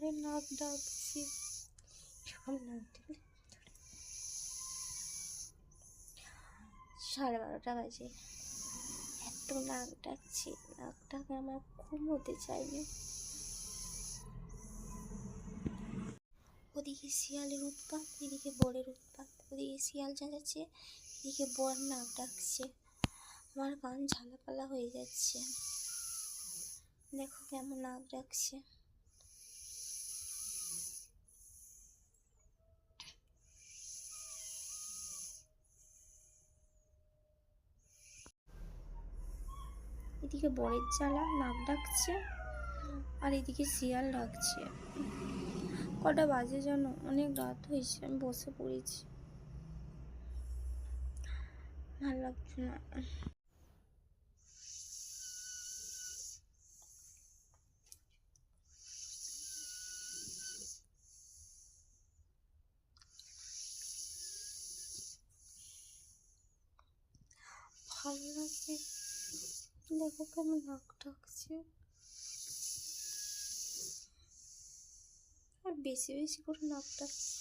করে নাক ডাকছে, সকাল নাক ডাকলে 12:30 বাজে, এত নাক ডাকছে, নাক ডাকে আমার ঘুমোতে চাইনি। ওদিকে শিয়ালের উৎপাত, এদিকে বরের উৎপাত। ওদিকে শিয়াল চালাচ্ছে, এদিকে বর নাক ডাকছে। আমার কান ঝালাপালা হয়ে যাচ্ছে। দেখো কেমন নাক ডাকছে। এদিকে বরের জ্বালা, নাক ডাকছে, আর এদিকে শিয়াল ডাকছে। কটা বাজে জানো? অনেক রাত হয়েছে, আমি বসে পড়েছি, ভালো লাগছে না। ভালো লাগছে। দেখো কেমন নাক ডাকছে, আর বেশি বেশি করে নাক ডাকছে।